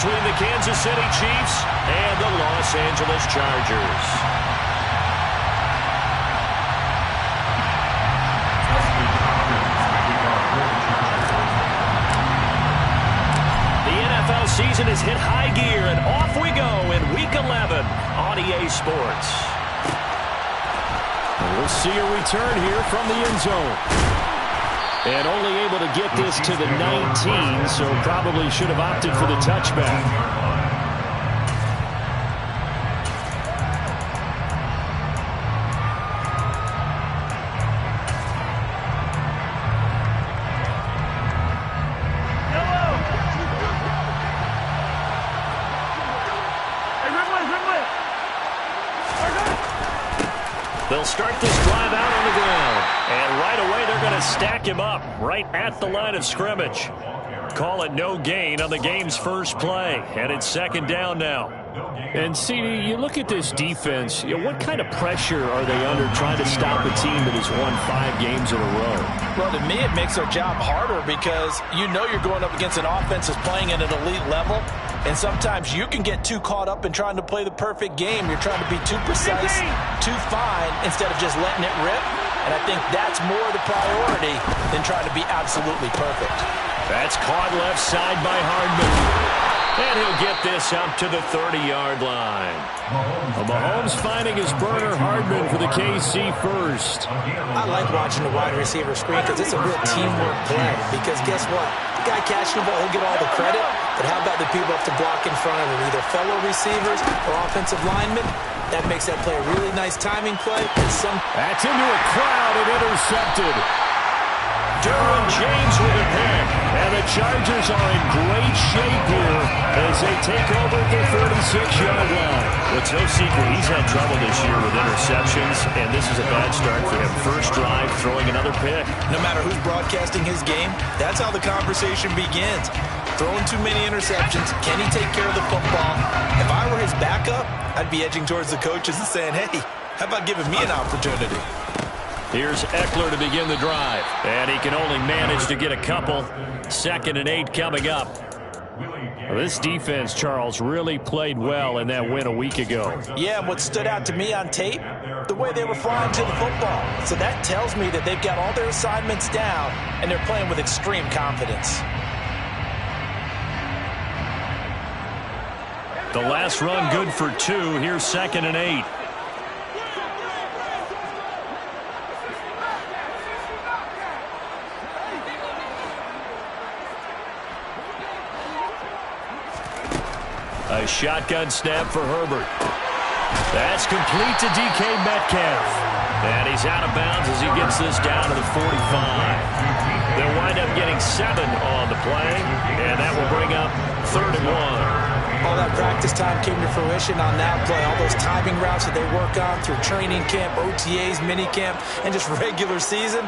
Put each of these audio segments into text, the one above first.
between the Kansas City Chiefs and the Los Angeles Chargers. The NFL season has hit high gear, and off we go in Week 11 on EA Sports. We'll see a return here from the end zone. And only able to get this to the 19, so probably should have opted for the touchback. They'll start this drive out on the ground. And right away, they're going to stack him up right at the line of scrimmage. Call it no gain on the game's first play. And it's second down now. And, CD, you look at this defense, what kind of pressure are they under trying to stop a team that has won 5 games in a row? Well, to me, it makes their job harder because you know you're going up against an offense that's playing at an elite level. And sometimes you can get too caught up in trying to play the perfect game. You're trying to be too precise, too fine, instead of just letting it rip. And I think that's more the priority than trying to be absolutely perfect. That's caught left side by Hardman. And he'll get this up to the 30-yard line. Mahomes finding his burner Hardman for the KC first. I like watching the wide receiver screen because it's a real teamwork play. Because guess what? The guy catching the ball, he'll get all the credit. But how about the people up to block in front of him, either fellow receivers or offensive linemen? That makes that play a really nice timing play. That's into a crowd and intercepted. Derwin James with a pick. And the Chargers are in great shape here as they take over at their 46-yard line. Well, it's no secret he's had trouble this year with interceptions, and this is a bad start for him. First drive, throwing another pick. No matter who's broadcasting his game, that's how the conversation begins. Throwing too many interceptions. Can he take care of the football? If I were his backup, I'd be edging towards the coaches and saying, hey, how about giving me an opportunity? Here's Eckler to begin the drive. And he can only manage to get a couple. 2nd and 8 coming up. Well, this defense, Charles, really played well in that win a week ago. Yeah, and what stood out to me on tape, the way they were flying to the football. So that tells me that they've got all their assignments down, and they're playing with extreme confidence. The last run good for 2. Here's 2nd and 8. A shotgun snap for Herbert. That's complete to DK Metcalf. And he's out of bounds as he gets this down to the 45. They'll wind up getting 7 on the play, and that will bring up 3rd and 1. All that practice time came to fruition on that play. All those timing routes that they work on through training camp, OTAs, minicamp, and just regular season,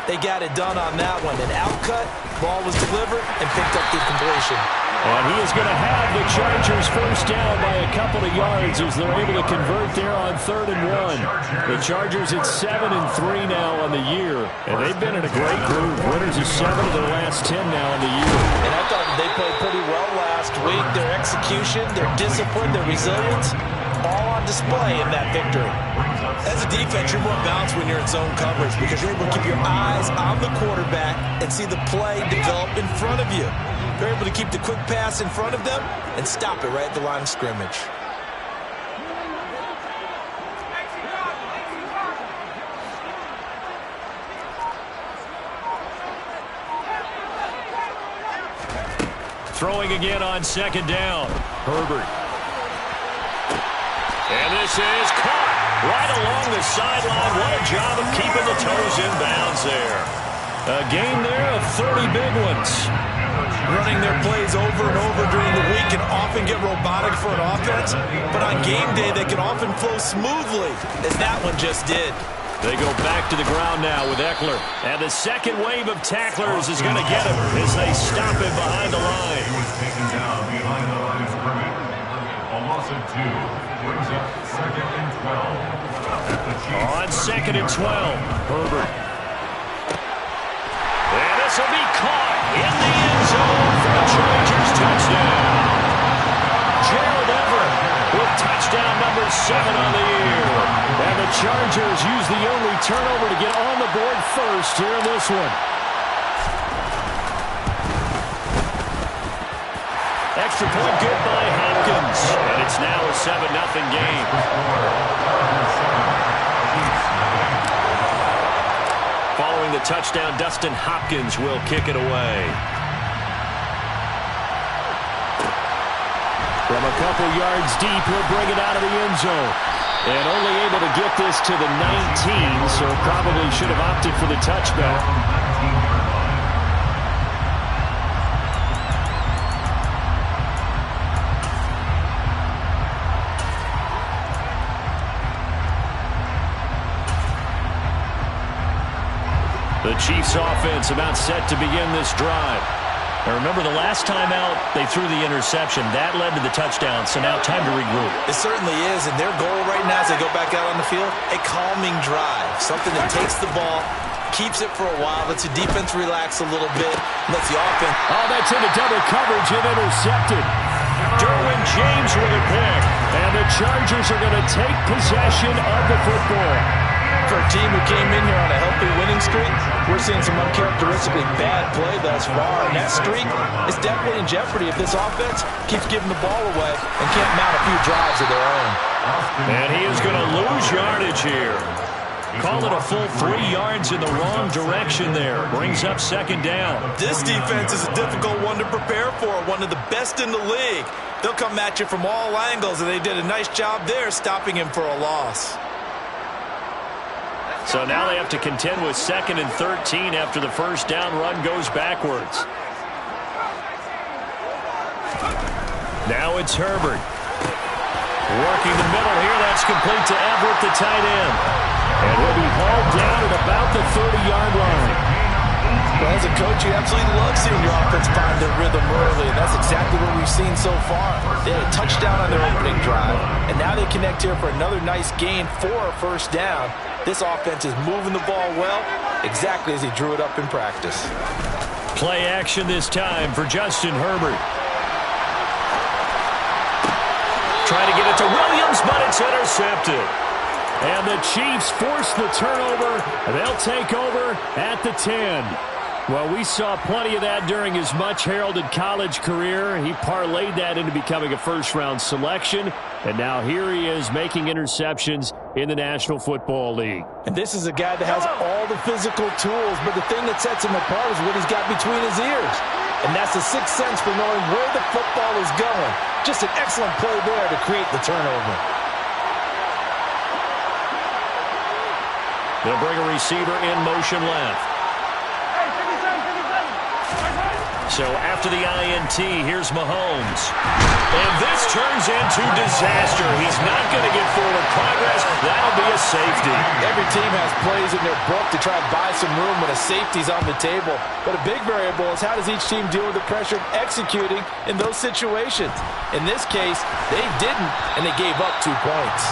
they got it done on that one. An outcut, ball was delivered, and picked up the completion. And he is going to have the Chargers first down by a couple of yards as they're able to convert there on 3rd and 1. The Chargers at 7-3 now on the year, and they've been in a great groove. Winners of 7 of their last 10 now on the year. And I thought they played pretty well last week. Their execution, their discipline, their resilience, all on display in that victory. As a defense, you're more balanced when you're in zone coverage because you're able to keep your eyes on the quarterback and see the play develop in front of you. They're able to keep the quick pass in front of them and stop it right at the line of scrimmage. Throwing again on 2nd down. Herbert. And this is caught right along the sideline. What a job of keeping the toes in bounds there. A game there of 30 big ones. Running their plays over and over during the week can often get robotic for an offense, but on game day they can often flow smoothly, as that one just did. They go back to the ground now with Eckler. And the second wave of tacklers is going to get him as they stop him behind the line. He was taken down behind the line of scrimmage. A loss of 2 brings up 2nd and 12. On 2nd and 12, Herbert. And this will be caught in the end zone for the Chargers touchdown. Chargers use the only turnover to get on the board first here in this one. Extra point good by Hopkins. And it's now a 7-0 game. Following the touchdown, Dustin Hopkins will kick it away. From a couple yards deep, he'll bring it out of the end zone. And only able to get this to the 19, so probably should have opted for the touchback. The Chiefs offense about set to begin this drive. Now remember, the last time out, they threw the interception. That led to the touchdown, so now time to regroup. It certainly is, and their goal right now as they go back out on the field, a calming drive. Something that takes the ball, keeps it for a while, lets the defense relax a little bit, lets the offense... Oh, that's into double coverage and intercepted. Derwin James with a pick, and the Chargers are going to take possession of the football. For a team who came in here on a healthy winning streak, we're seeing some uncharacteristically bad play thus far. And that streak is definitely in jeopardy if this offense keeps giving the ball away and can't mount a few drives of their own. And he is going to lose yardage here. Call it a full 3 yards in the wrong direction there. Brings up second down. This defense is a difficult one to prepare for, one of the best in the league. They'll come at you from all angles, and they did a nice job there stopping him for a loss. So now they have to contend with 2nd and 13 after the first down run goes backwards. Now it's Herbert. Working the middle here. That's complete to Everett, the tight end. And he'll be hauled down at about the 30-yard line. Well, as a coach, you absolutely love seeing your offense find their rhythm early, and that's exactly what we've seen so far. They had a touchdown on their opening drive, and now they connect here for another nice gain for a first down. This offense is moving the ball well, exactly as he drew it up in practice. Play action this time for Justin Herbert. Try to get it to Williams, but it's intercepted. And the Chiefs force the turnover. They'll take over at the 10. Well, we saw plenty of that during his much-heralded college career. He parlayed that into becoming a first-round selection. And now here he is making interceptions in the National Football League. And this is a guy that has all the physical tools, but the thing that sets him apart is what he's got between his ears. And that's the sixth sense for knowing where the football is going. Just an excellent play there to create the turnover. They'll bring a receiver in motion left. So after the INT, here's Mahomes. And this turns into disaster. He's not going to get forward progress. That'll be a safety. Every team has plays in their book to try and buy some room when a safety's on the table. But a big variable is how does each team deal with the pressure of executing in those situations. In this case, they didn't, and they gave up 2 points.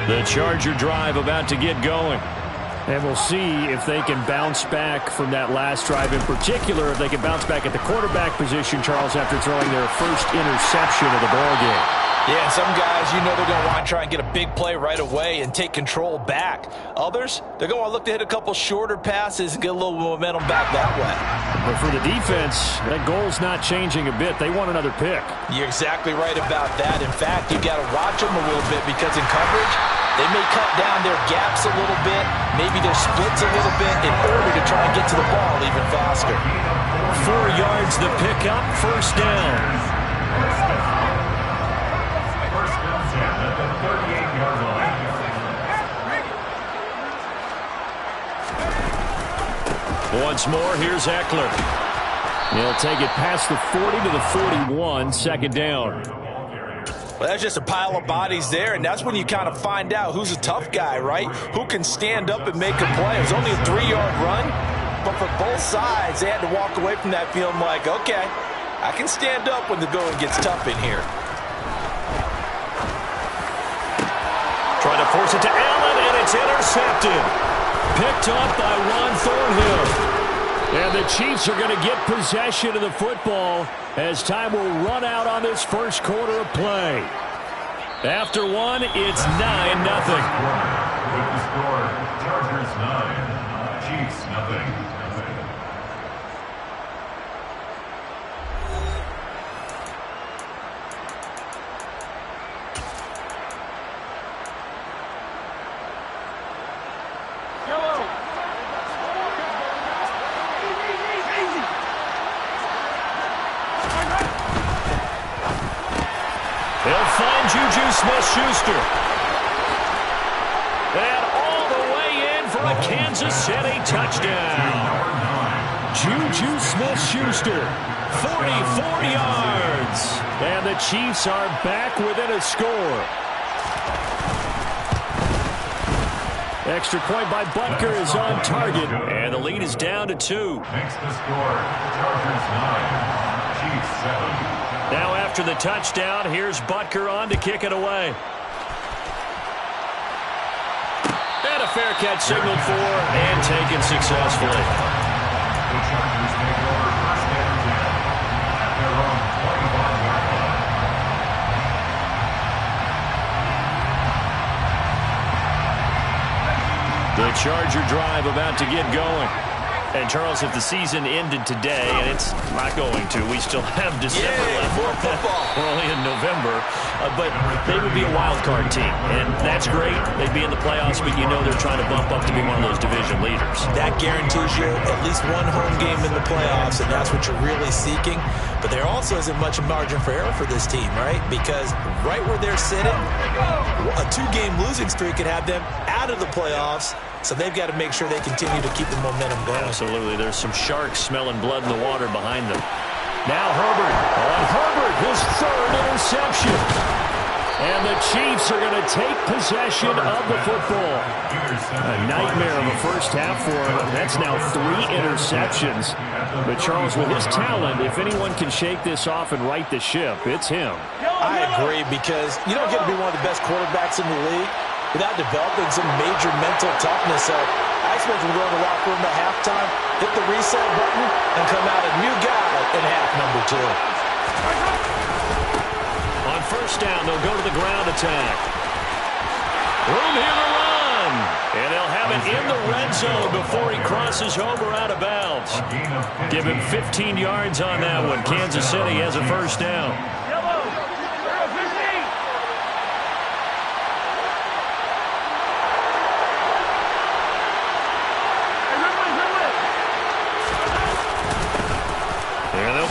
The Charger drive about to get going. And we'll see if they can bounce back from that last drive. In particular, if they can bounce back at the quarterback position, Charles, after throwing their first interception of the ballgame. Yeah, some guys, you know they're going to want to try and get a big play right away and take control back. Others, they're going to look to hit a couple shorter passes and get a little momentum back that way. But for the defense, that goal's not changing a bit. They want another pick. You're exactly right about that. In fact, you've got to watch them a little bit because in coverage, they may cut down their gaps a little bit, maybe their splits a little bit in order to try and get to the ball even faster. 4 yards the pickup, first down. Once more, here's Eckler. He'll take it past the 40 to the 41, second down. Well, that's just a pile of bodies there, and that's when you kind of find out who's a tough guy, right? Who can stand up and make a play. It was only a 3-yard run, but for both sides, they had to walk away from that feeling like, okay, I can stand up when the going gets tough in here. Trying to force it to Allen, and it's intercepted. Picked up by Juan Thornhill. And the Chiefs are going to get possession of the football as time will run out on this first quarter of play. After one, it's 9-0. With the score, Chargers 9, Chiefs nothing. They'll find Juju Smith-Schuster. And all the way in for a Kansas City touchdown. Juju Smith-Schuster, 44 yards. And the Chiefs are back within a score. Extra point by Butker is on target. And the lead is down to 2. Makes the score, Chargers 9, Chiefs 7. Now after the touchdown, here's Butker on to kick it away. And a fair catch signaled for and taken successfully. The Chargers take over first and 10 at their own 25-yard line. The Charger drive about to get going. And, Charles, if the season ended today, and it's not going to, we still have December left. More football. We're only in November. But they would be a wild card team, and that's great. They'd be in the playoffs, but you know they're trying to bump up to be one of those division leaders. That guarantees you at least one home game in the playoffs, and that's what you're really seeking. But there also isn't much margin for error for this team, right? Because right where they're sitting, a 2-game losing streak could have them out of the playoffs. So they've got to make sure they continue to keep the momentum going. Absolutely. There's some sharks smelling blood in the water behind them. Now Herbert. On Herbert, his 3rd interception. And the Chiefs are going to take possession of the football. A nightmare of a first half for him. That's now 3 interceptions. But Charles, with his talent, if anyone can shake this off and right the ship, it's him. I agree, because you don't get to be one of the best quarterbacks in the league without developing some major mental toughness. So I expect him to go in the locker room at halftime, hit the reset button, and come out a new guy in half number 2. On first down, they'll go to the ground attack. Room here to run. And they'll have it in the red zone before he crosses over out of bounds. Give him 15 yards on that one. Kansas City has a first down.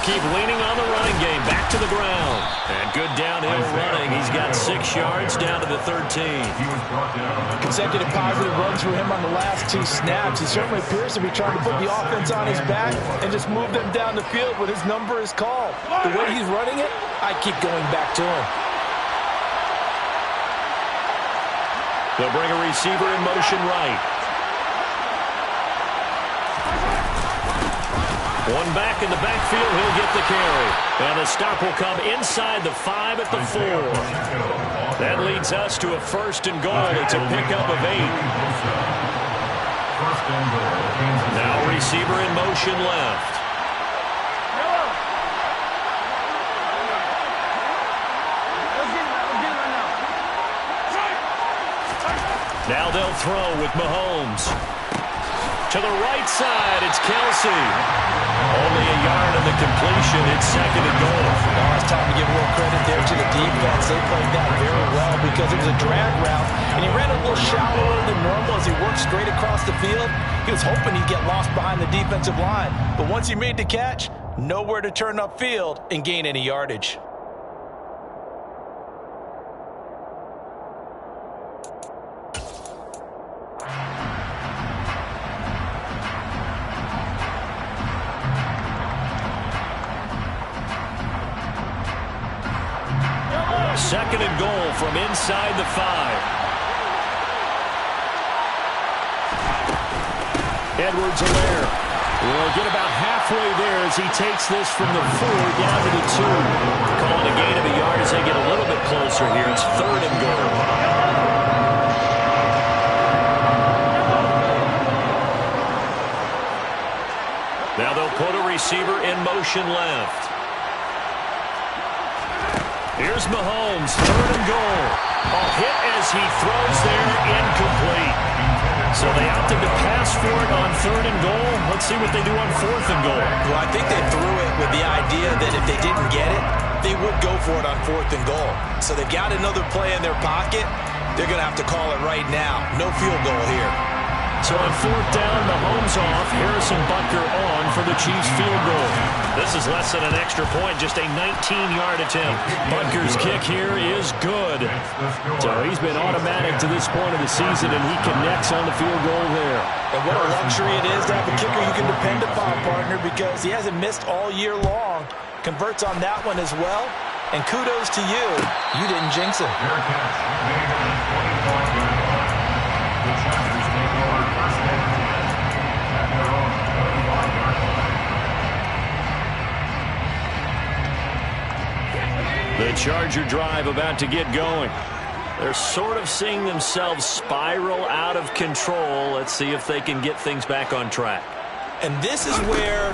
Keep leaning on the running game. Back to the ground. And good downhill running. He's got 6 yards down to the 13. Consecutive positive runs for him on the last 2 snaps. He certainly appears to be trying to put the offense on his back and just move them down the field when his number is called. The way he's running it, I keep going back to him. They'll bring a receiver in motion right. One back in the backfield, he'll get the carry. And the stop will come inside the 5 at the 4. That leads us to a first and goal. It's a pickup of 8. Now receiver in motion left. Now they'll throw with Mahomes. To the right side, it's Kelsey. Only a yard of the completion. It's second and goal. Now it's time to give a little credit there to the defense. They played that very well because it was a drag route, and he ran a little shallower than normal as he worked straight across the field. He was hoping he'd get lost behind the defensive line, but once he made the catch, nowhere to turn upfield and gain any yardage. Second and goal from inside the 5. Edwards-Helaire will get about halfway there as he takes this from the 4 down to the 2. Calling a gain of a yard as they get a little bit closer here. It's third and goal. receiver in motion left. Here's Mahomes, 3rd and goal. A hit as he throws there, incomplete. So they opted to pass for it on 3rd and goal. Let's see what they do on 4th and goal. Well, I think they threw it with the idea that if they didn't get it, they would go for it on 4th and goal. So they've got another play in their pocket. They're going to have to call it right now. No field goal here. So on 4th down, Mahomes off, Harrison Butker on for the Chiefs field goal. This is less than an extra point, just a 19-yard attempt. Butker's kick here is good. So he's been automatic to this point of the season, and he connects on the field goal there. And what a luxury it is to have a kicker you can depend upon, partner, because he hasn't missed all year long. Converts on that one as well. And kudos to you. You didn't jinx him. The Charger drive about to get going. They're sort of seeing themselves spiral out of control. Let's see if they can get things back on track. And this is where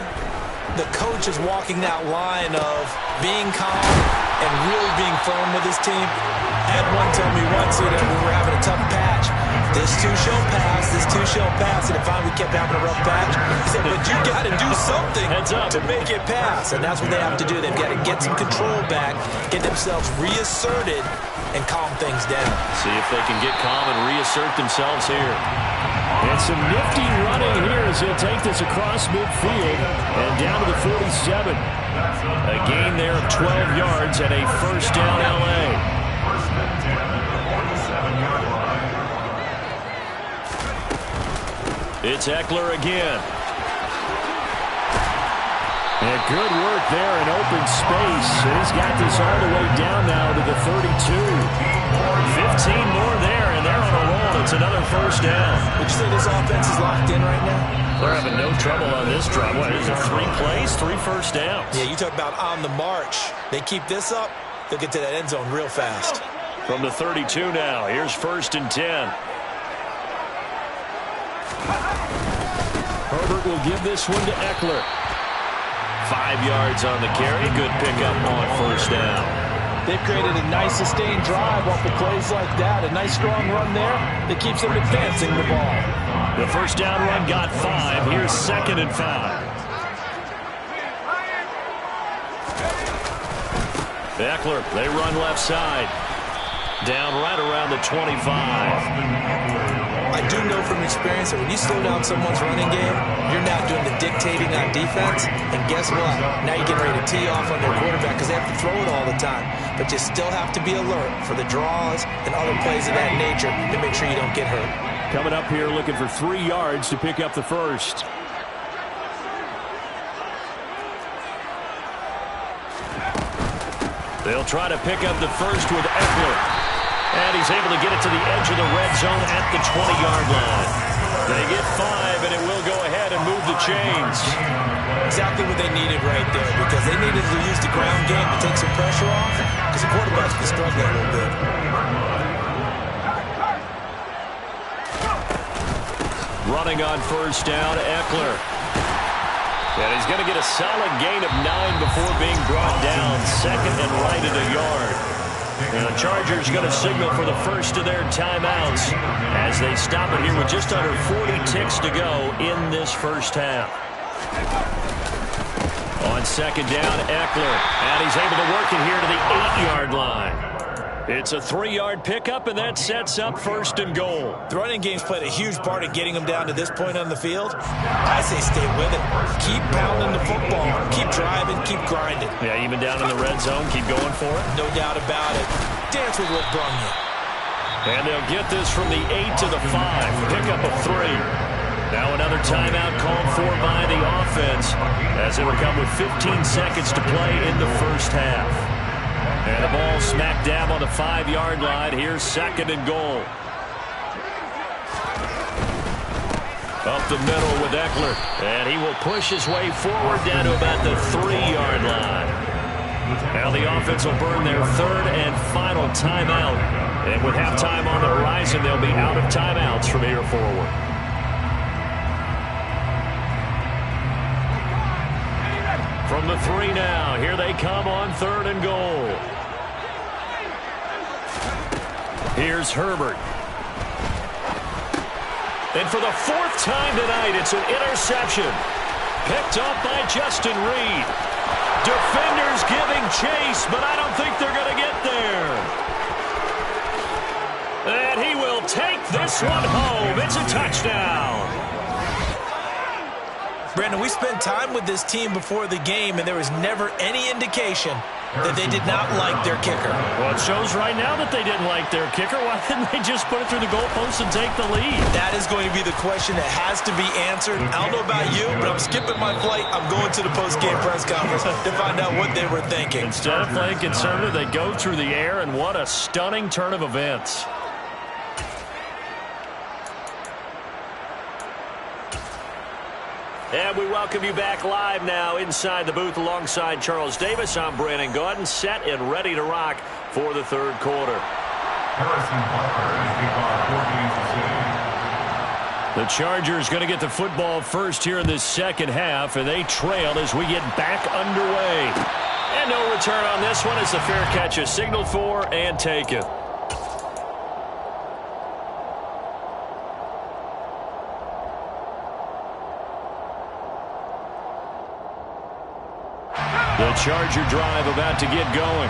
the coach is walking that line of being calm and really being firm with his team. I had one tell me once, we were having a tough patch. This too shall pass, this too shall pass. And if we kept having a rough patch, he said, but you got to do something to make it pass. And that's what they have to do. They've got to get some control back, get themselves reasserted, and calm things down. See if they can get calm and reassert themselves here. And some nifty running here as he'll take this across midfield and down to the 47. A gain there of 12 yards and a 1st down L.A. It's Eckler again. And good work there in open space. He's got this all the way down now to the 32. 15 more there, and they're on a roll. It's another 1st down. Would you say this offense is locked in right now? They're having no trouble on this drive. What is it, 3 plays, 3 1st downs? Yeah, you talk about on the march. They keep this up, they'll get to that end zone real fast. From the 32 now, here's 1st and 10. Herbert will give this one to Eckler. 5 yards on the carry. Good pickup on 1st down. They've created a nice sustained drive off the plays like that. A nice strong run there that keeps them advancing the ball. The 1st down run got 5. Here's 2nd and 5. Eckler, they run left side. Down right around the 25. I do know from experience that when you slow down someone's running game, you're now doing the dictating on defense. And guess what? Now you're getting ready to tee off on their quarterback because they have to throw it all the time. But you still have to be alert for the draws and other plays of that nature to make sure you don't get hurt. Coming up here looking for 3 yards to pick up the 1st. They'll try to pick up the 1st with Eckler. And he's able to get it to the edge of the red zone at the 20-yard line. They get 5, and it will go ahead and move the chains. Exactly what they needed right there, because they needed to use the ground game to take some pressure off, because the quarterback's been struggling a little bit. Running on 1st down, Eckler. And he's going to get a solid gain of 9 before being brought down. 2nd and right at a yard. And the Chargers going to signal for the first of their timeouts as they stop it here with just under 40 ticks to go in this 1st half. On 2nd down, Eckler. And he's able to work it here to the 8-yard line. It's a 3-yard pickup, and that sets up 1st and goal. The running game's played a huge part in getting them down to this point on the field. I say stay with it. Keep pounding the football. Keep driving. Keep grinding. Yeah, even down in the red zone, keep going for it. No doubt about it. Dance with what brung you. And they'll get this from the 8 to the 5. Pickup of 3. Now another timeout called for by the offense as it will come with 15 seconds to play in the 1st half. And the ball smack dab on the 5-yard line. Here's 2nd and goal. Up the middle with Eckler. And he will push his way forward down to about the 3-yard line. Now the offense will burn their 3rd and final timeout. And with halftime on the horizon, they'll be out of timeouts from here forward. the 3 now. Here they come on 3rd and goal. Here's Herbert. And for the 4th time tonight, it's an interception. Picked up by Justin Reed. Defenders giving chase, but I don't think they're going to get there. And he will take this one home. It's a touchdown. Brandon, we spent time with this team before the game, and there was never any indication that they did not like their kicker. Well, it shows right now that they didn't like their kicker. Why didn't they just put it through the goalpost and take the lead? That is going to be the question that has to be answered. I don't know about you, but I'm skipping my flight. I'm going to the post-game press conference to find out what they were thinking. Instead of playing conservative, they go through the air, and what a stunning turn of events. And we welcome you back live now inside the booth alongside Charles Davis. I'm Brandon Gaudin, set and ready to rock for the 3rd quarter. The Chargers going to get the football first here in this 2nd half, and they trail as we get back underway. And no return on this one as the fair catch is signaled for and taken. The Charger drive about to get going.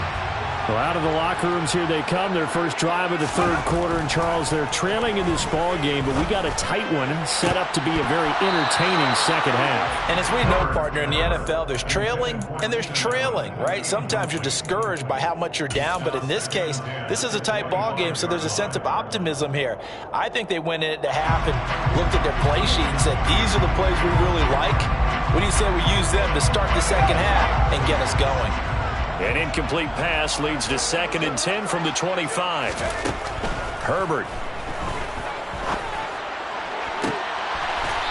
Well, out of the locker rooms here they come. Their first drive of the 3rd quarter. And, Charles, they're trailing in this ball game, but we got a tight one set up to be a very entertaining 2nd half. And as we know, partner, in the NFL, there's trailing and there's trailing, right? Sometimes you're discouraged by how much you're down, but in this case, this is a tight ball game, so there's a sense of optimism here. I think they went in at the half and looked at their play sheet and said, these are the plays we really like. What do you say we use them to start the 2nd half and get us going? An incomplete pass leads to 2nd and 10 from the 25. Herbert.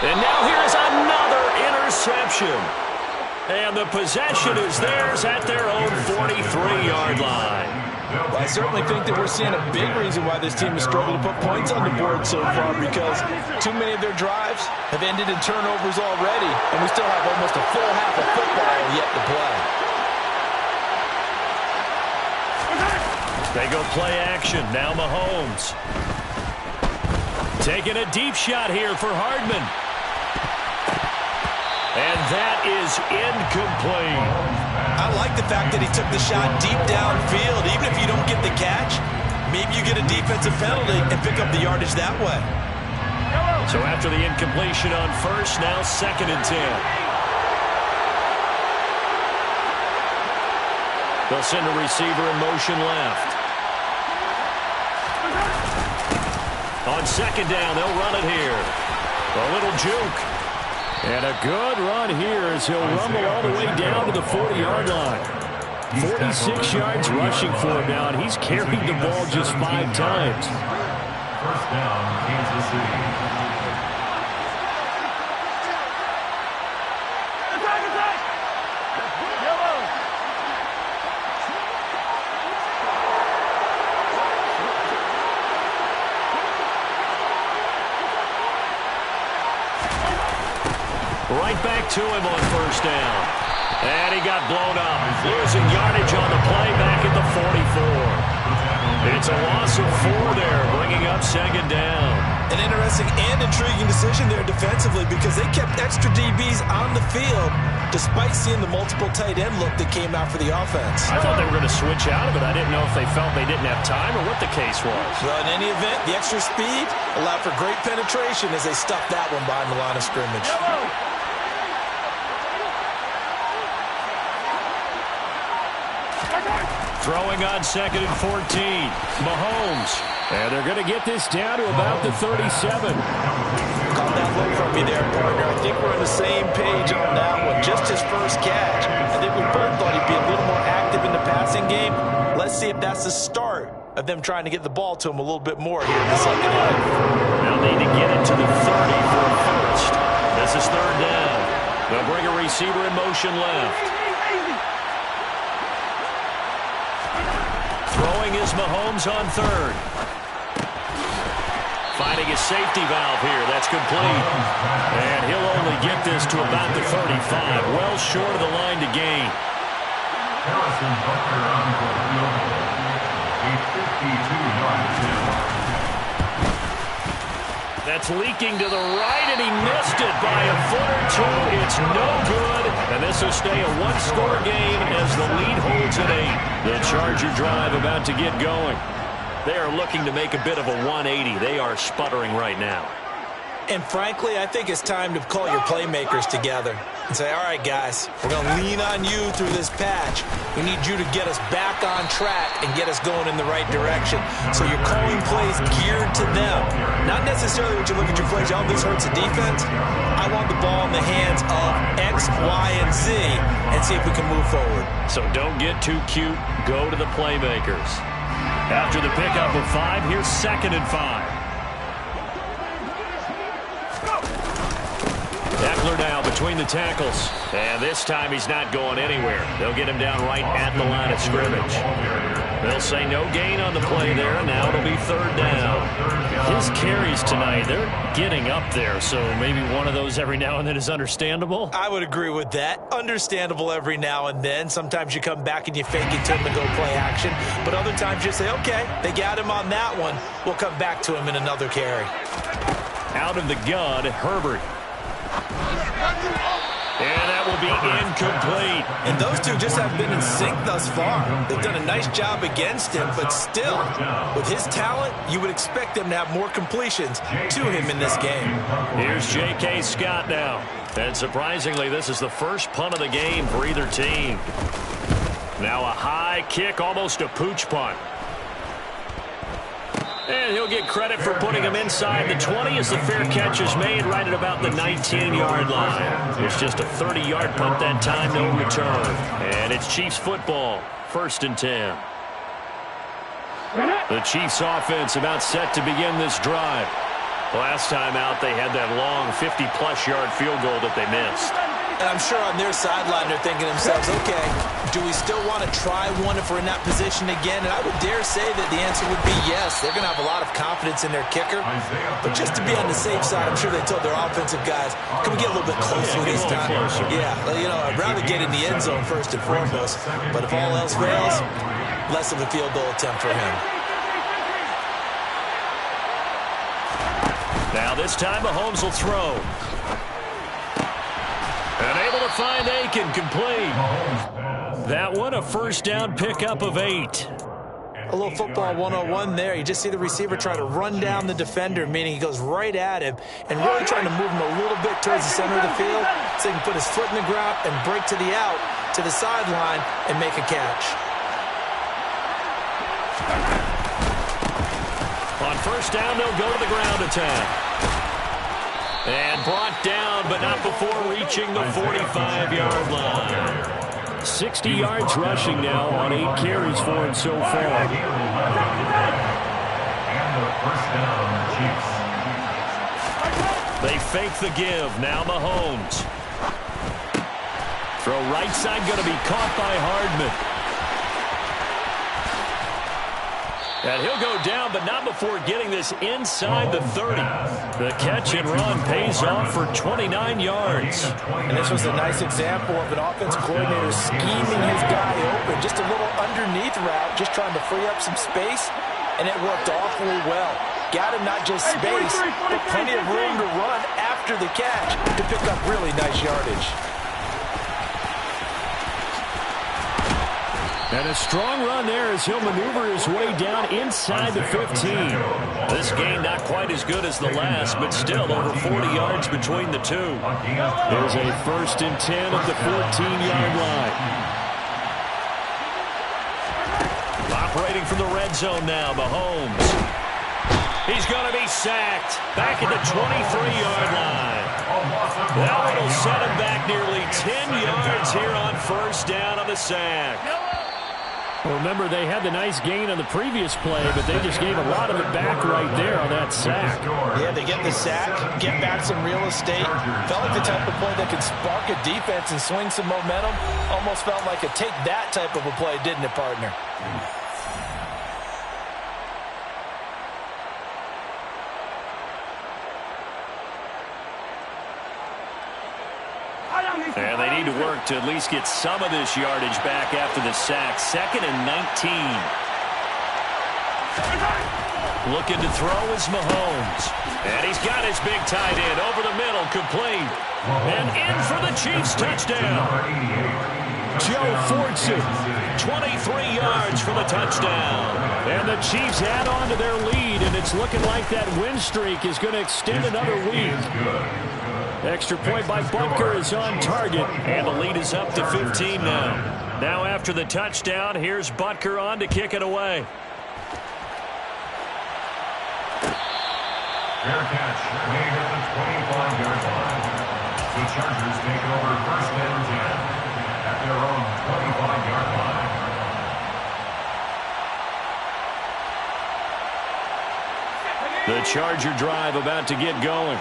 And now here's another interception. And the possession is theirs at their own 43-yard line. Well, I certainly think that we're seeing a big reason why this team has struggled to put points on the board so far, because too many of their drives have ended in turnovers already, and we still have almost a full half of football yet to play. They go play action. Now Mahomes. Taking a deep shot here for Hardman. And that is incomplete. I like the fact that he took the shot deep downfield. Even if you don't get the catch, maybe you get a defensive penalty and pick up the yardage that way. So after the incompletion on 1st, now 2nd and 10. They'll send a receiver in motion left. On 2nd down, they'll run it here. A little juke. And a good run here as he'll rumble all the way down to the 40-yard line. 46 yards rushing for him now, and he's carried the ball just 5 times. 1st down, Kansas City. Right back to him on 1st down. And he got blown up. Losing yardage on the play back at the 44. It's a loss of 4 there, bringing up 2nd down. An interesting and intriguing decision there defensively, because they kept extra DBs on the field despite seeing the multiple tight end look that came out for the offense. I thought they were going to switch out of it. I didn't know if they felt they didn't have time or what the case was. Well, in any event, the extra speed allowed for great penetration as they stuffed that one behind the line of scrimmage. Throwing on 2nd and 14. Mahomes. And they're going to get this down to about the 37. Caught that look from me there, partner. I think we're on the same page on that one. Just his first catch. I think we both thought he'd be a little more active in the passing game. Let's see if that's the start of them trying to get the ball to him a little bit more here in the 2nd half. They'll need to get it to the 30 for a first. This is 3rd down. They'll bring a receiver in motion left. Throwing is Mahomes on 3rd. Finding a safety valve here. That's complete. And he'll only get this to about the 35. Well short of the line to gain. Harrison Butker on for the field goal. A 52-yard attempt. That's leaking to the right, and he missed it by a foot or two. It's no good, and this will stay a one-score game as the lead holds at 8. The Charger drive about to get going. They are looking to make a bit of a 180. They are sputtering right now. And frankly, I think it's time to call your playmakers together and say, all right, guys, we're going to lean on you through this patch. We need you to get us back on track and get us going in the right direction. So you're calling plays geared to them. Not necessarily what you look at your plays, oh, this hurts the defense. I want the ball in the hands of X, Y, and Z and see if we can move forward. So don't get too cute. Go to the playmakers. After the pickup of 5, here's 2nd and 5. Eckler now between the tackles. And this time he's not going anywhere. They'll get him down right at the line of scrimmage. They'll say no gain on the play there, and now it'll be 3rd down. His carries tonight, they're getting up there, so maybe one of those every now and then is understandable. I would agree with that. Understandable every now and then. Sometimes you come back and you fake it to him and go play action. But other times you say, okay, they got him on that one. We'll come back to him in another carry. Out of the gun, Herbert. And that will be incomplete. And those two just haven't been in sync thus far. They've done a nice job against him, but still, with his talent, you would expect them to have more completions to him in this game. Here's J.K. Scott now. And surprisingly, this is the first punt of the game for either team. Now a high kick, almost a pooch punt. And he'll get credit for putting him inside the 20 as the fair catch is made right at about the 19-yard line. It's just a 30-yard punt that time, no return. And it's Chiefs football, 1st and 10. The Chiefs offense about set to begin this drive. Last time out, they had that long 50-plus yard field goal that they missed. And I'm sure on their sideline they're thinking to themselves, okay, do we still want to try one if we're in that position again? And I would dare say that the answer would be yes. They're going to have a lot of confidence in their kicker. But just to be on the safe side, I'm sure they told their offensive guys, can we get a little bit closer this time? Yeah, you know, I'd rather get in the end zone first and foremost. But if all else fails, less of a field goal attempt for him. Now this time Mahomes will throw. And able to find Aiken, complete. That one a 1st down pickup of 8. A little football 101 there. You just see the receiver try to run down the defender, meaning he goes right at him and really trying to move him a little bit towards the center of the field so he can put his foot in the ground and break to the out, to the sideline, and make a catch. On 1st down, they'll go to the ground attack. And brought down, but not before reaching the 45-yard line. 60 yards rushing now on 8 carries for him so far. And the 1st down, Chiefs. They fake the give. Now Mahomes. Throw right side, going to be caught by Hardman. And he'll go down, but not before getting this inside the 30. The catch and run pays off for 29 yards. And this was a nice example of an offensive coordinator scheming his guy open. Just a little underneath route, just trying to free up some space, and it worked awfully well. Got him not just space, but plenty of room to run after the catch to pick up really nice yardage. And a strong run there as he'll maneuver his way down inside the 15. This game not quite as good as the last, but still over 40 yards between the two. There's a 1st and 10 at the 14-yard line. Operating from the red zone now, Mahomes. He's going to be sacked back at the 23-yard line. That will set him back nearly 10 yards here on 1st down on the sack. Well, remember, they had the nice gain on the previous play, but they just gave a lot of it back right there on that sack. Yeah, they get the sack, get back some real estate. Felt like the type of play that could spark a defense and swing some momentum. Almost felt like a take that type of a play, didn't it, partner? And they need to work to at least get some of this yardage back after the sack. 2nd and 19. Looking to throw is Mahomes. And he's got his big tight end over the middle, complete. And in for the Chiefs touchdown. Joe Fortson, 23 yards for the touchdown. And the Chiefs add on to their lead, and it's looking like that win streak is going to extend another week. Extra point by Butker is on target, and the lead is up to 15 now. Now after the touchdown, here's Butker on to kick it away. Fair catch made at the 25-yard line. The Chargers take it over 1st and 10 at their own 25-yard line. The Charger drive about to get going.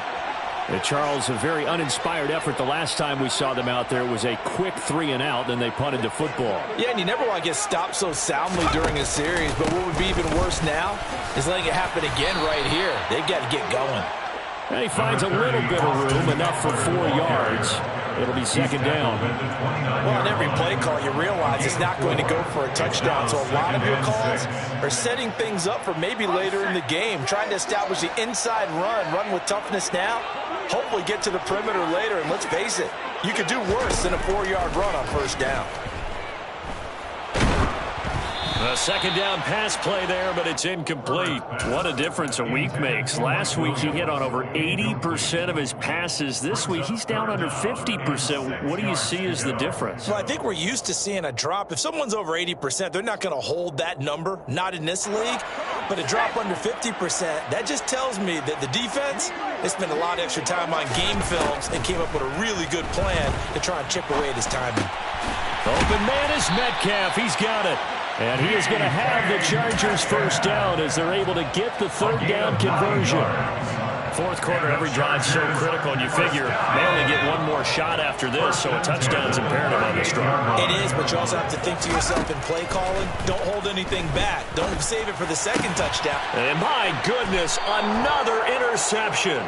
Charles, a very uninspired effort the last time we saw them out there. It was a quick 3-and-out, then they punted the football. Yeah, and you never want to get stopped so soundly during a series, but what would be even worse now is letting it happen again right here. They've got to get going. And he finds a little bit of room, enough for 4 yards. It'll be 2nd down. Well, on every play call, you realize it's not going to go for a touchdown. So a lot of your calls are setting things up for maybe later in the game, trying to establish the inside run with toughness now, hopefully get to the perimeter later. And let's face it, you could do worse than a 4-yard run on 1st down. A 2nd down pass play there, but it's incomplete. What a difference a week makes. Last week he hit on over 80% of his passes. This week he's down under 50%. What do you see as the difference? Well, I think we're used to seeing a drop. If someone's over 80%, they're not going to hold that number, not in this league. But a drop under 50%, that just tells me that the defense, they spent a lot of extra time on game films and came up with a really good plan to try and chip away at his timing. Open man is Metcalf. He's got it. And he is going to have the Chargers 1st down as they're able to get the 3rd down conversion. 4th quarter, every drive so critical, and you figure they only get one more shot after this, so a touchdown's imperative on this drive. It is, but you also have to think to yourself in play calling, don't hold anything back. Don't save it for the 2nd touchdown. And my goodness, another interception.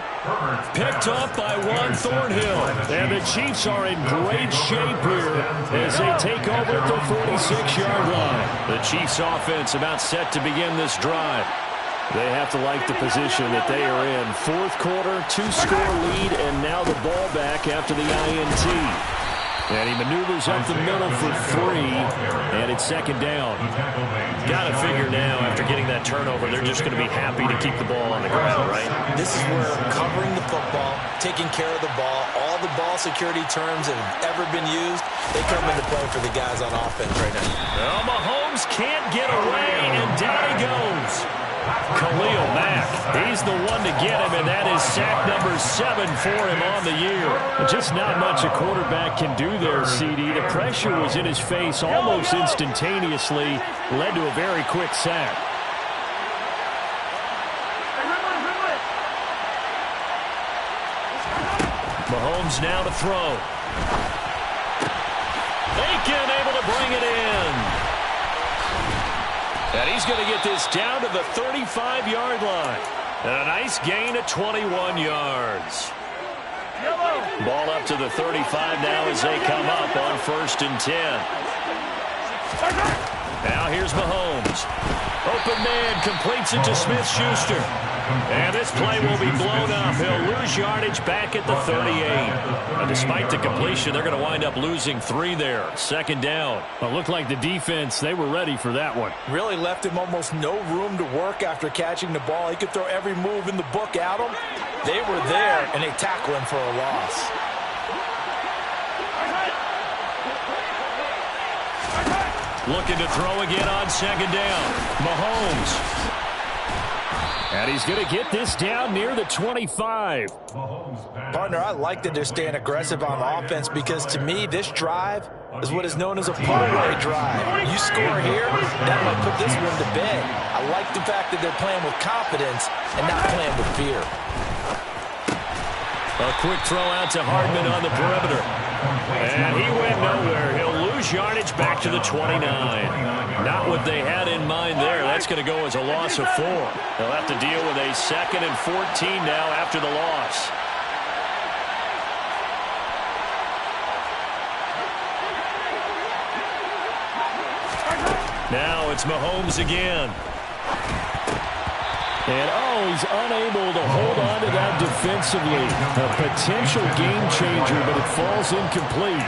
Picked up by Juan Thornhill. And the Chiefs are in great shape here as they take over at the 46-yard line. The Chiefs offense about set to begin this drive. They have to like the position that they are in. 4th quarter, 2-score lead, and now the ball back after the INT. And he maneuvers up the middle for 3, and it's 2nd down. Got to figure now, after getting that turnover, they're just going to be happy to keep the ball on the ground, right? This is where covering the football, taking care of the ball, all the ball security terms that have ever been used, they come into play for the guys on offense right now. Well, Mahomes can't get away, and down he goes. Khalil Mack, he's the one to get him, and that is sack number 7 for him on the year. Just not much a quarterback can do there, CD. The pressure was in his face almost instantaneously, led to a very quick sack. Mahomes now to throw. Aiken able to bring it in. And he's going to get this down to the 35-yard line. And a nice gain of 21 yards. Ball up to the 35 now as they come up on 1st and 10. Now here's Mahomes. Open man completes it to Smith-Schuster. And this play will be blown up. He'll lose yardage back at the 38. And despite the completion, they're going to wind up losing 3 there. 2nd down. Well, it looked like the defense, they were ready for that one. Really left him almost no room to work after catching the ball. He could throw every move in the book at him. They were there, and they tackle him for a loss. Looking to throw again on 2nd down. Mahomes. And he's going to get this down near the 25. Partner, I like that they're staying aggressive on offense because, to me, this drive is what is known as a put-away drive. You score here, that might put this one to bed. I like the fact that they're playing with confidence and not playing with fear. A quick throw out to Hardman on the perimeter. And he went nowhere. He'll lose yardage back to the 29. Not what they had in mind there. That's going to go as a loss of 4. They'll have to deal with a 2nd and 14 now after the loss. Now it's Mahomes again. And, he's unable to hold on to that defensively. A potential game changer, but it falls incomplete.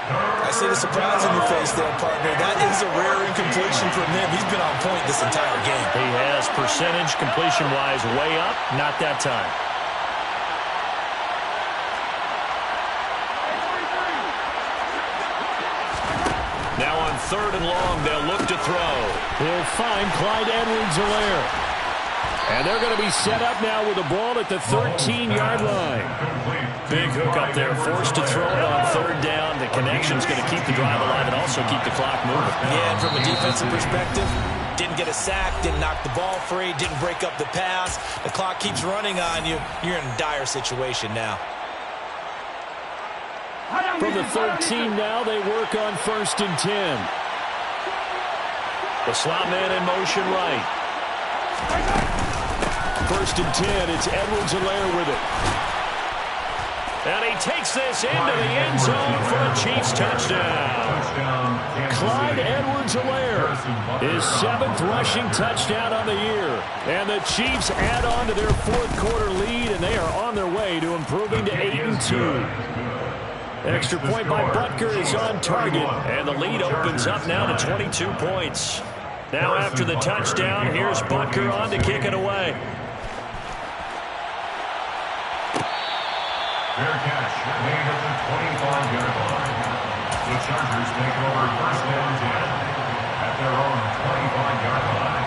I see the surprise in your face there, partner. That is a rare incompletion from him. He's been on point this entire game. He has percentage completion-wise way up. Not that time. Now on 3rd and long, they'll look to throw. He'll find Clyde Edwards-Helaire. And they're going to be set up now with the ball at the 13-yard line. Big hook up there, forced to throw it on 3rd down. The connection's going to keep the drive alive and also keep the clock moving. Yeah, and from a defensive perspective, didn't get a sack, didn't knock the ball free, didn't break up the pass. The clock keeps running on you. You're in a dire situation now. From the 13 now, they work on 1st and 10. The slot man in motion right. 1st and 10, it's Edwards-Helaire with it. And he takes this into the end zone for a Chiefs touchdown. Clyde Edwards-Helaire, his 7th rushing touchdown on the year. And the Chiefs add on to their 4th quarter lead, and they are on their way to improving to 8-2. Extra point by Butker is on target, and the lead opens up now to 22 points. Now after the touchdown, here's Butker on to kick it away. Fair catch made at the 25-yard line. The Chargers take over 1st and 10 at their own 25-yard line.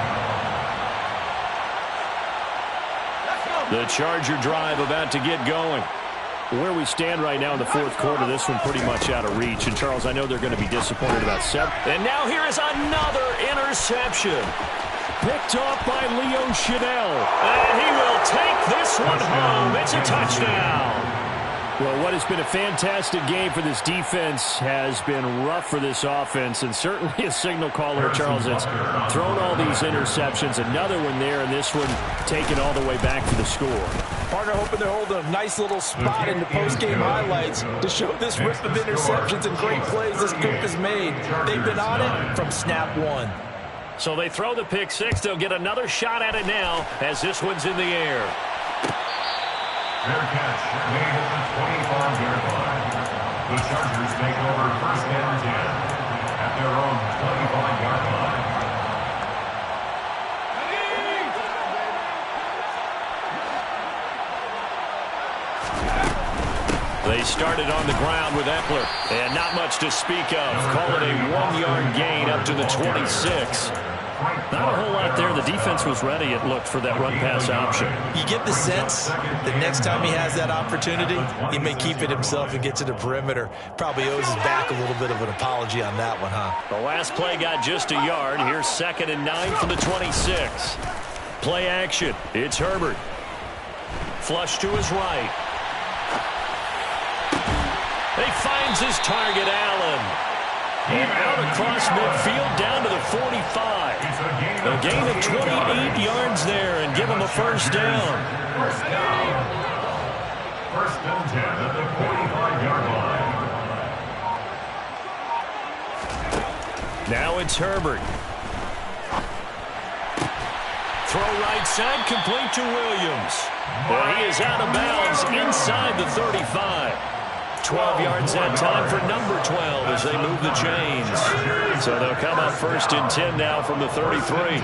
The Charger drive about to get going. Where we stand right now in the 4th quarter, this one pretty much out of reach. And, Charles, I know they're going to be disappointed about 7. And now here is another interception. Picked off by Leo Chanel. And he will take this one home. It's a touchdown. Well, what has been a fantastic game for this defense has been rough for this offense, and certainly a signal caller, Charles, that's thrown all these interceptions. Another one there, and this one taken all the way back to the score. Partner hoping they're holding a nice little spot in the post-game highlights to show this rip of interceptions and great plays this group has made. They've been on it from snap one. So they throw the pick six. They'll get another shot at it now as this one's in the air. Fair catch made at the 25-yard line. The Chargers take over 1st and 10 at their own 25-yard line. They started on the ground with Eckler, and not much to speak of. Call it a 1-yard gain up to the 26. Not a whole lot there. The defense was ready, it looked, for that run-pass option. You get the sense that next time he has that opportunity, he may keep it himself and get to the perimeter. Probably owes his back a little bit of an apology on that one, huh? The last play got just a yard. Here's 2nd and 9 from the 26. Play action. It's Herbert. Flush to his right. He finds his target, Allen. And out across midfield down to the 45. A gain of 28 yards there and give him a 1st down. 1st down. 1st and 10 at the 45-yard line. Now it's Herbert. Throw right side, complete to Williams. And he is out of bounds inside the 35. 12 yards that time for number 12 as they move the chains. So they'll come up 1st and 10 now from the 33.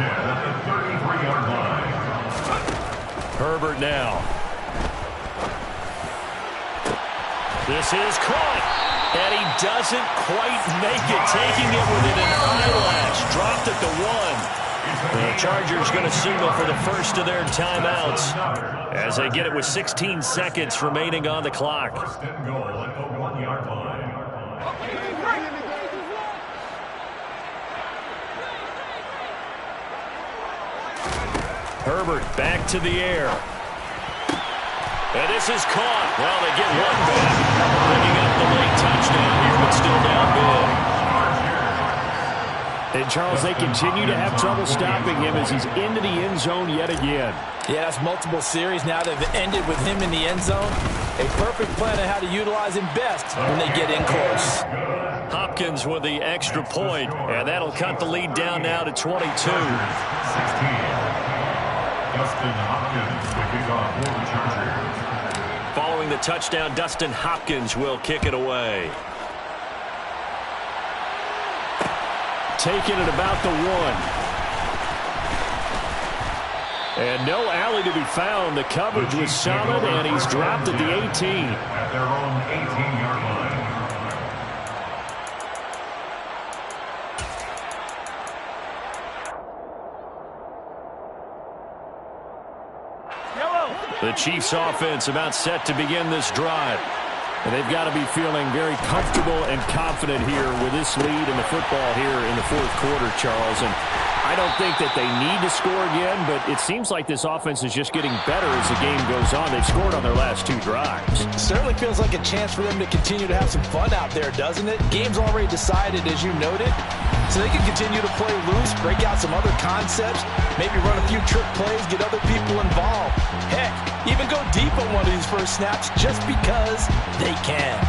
Herbert now. This is caught. And he doesn't quite make it, taking it within an eyelash. Dropped at the 1. The Chargers going to signal for the first of their timeouts as they get it with 16 seconds remaining on the clock. Herbert back to the air. And this is caught. Well, they get one back. Picking up the late touchdown here, but still down big. And, Charles, they continue to have trouble stopping him as he's into the end zone yet again. Yeah, that's multiple series now. They've ended with him in the end zone. A perfect plan on how to utilize him best when they get in close. Hopkins with the extra point, and that'll cut the lead down now to 22. 16. Dustin Hopkins to kick off for the Chargers. Following the touchdown, Dustin Hopkins will kick it away. Taking it about the 1. And no alley to be found. The coverage was solid, and he's dropped at the 18. At their own 18-yard line. The Chiefs offense about set to begin this drive. And they've got to be feeling very comfortable and confident here with this lead in the football here in the fourth quarter, Charles. And I don't think that they need to score again, but it seems like this offense is just getting better as the game goes on. They've scored on their last 2 drives. Certainly feels like a chance for them to continue to have some fun out there, doesn't it? Game's already decided, as you noted, so they can continue to play loose, break out some other concepts, maybe run a few trick plays, get other people involved. Heck, even go deep on one of these first snaps just because they can.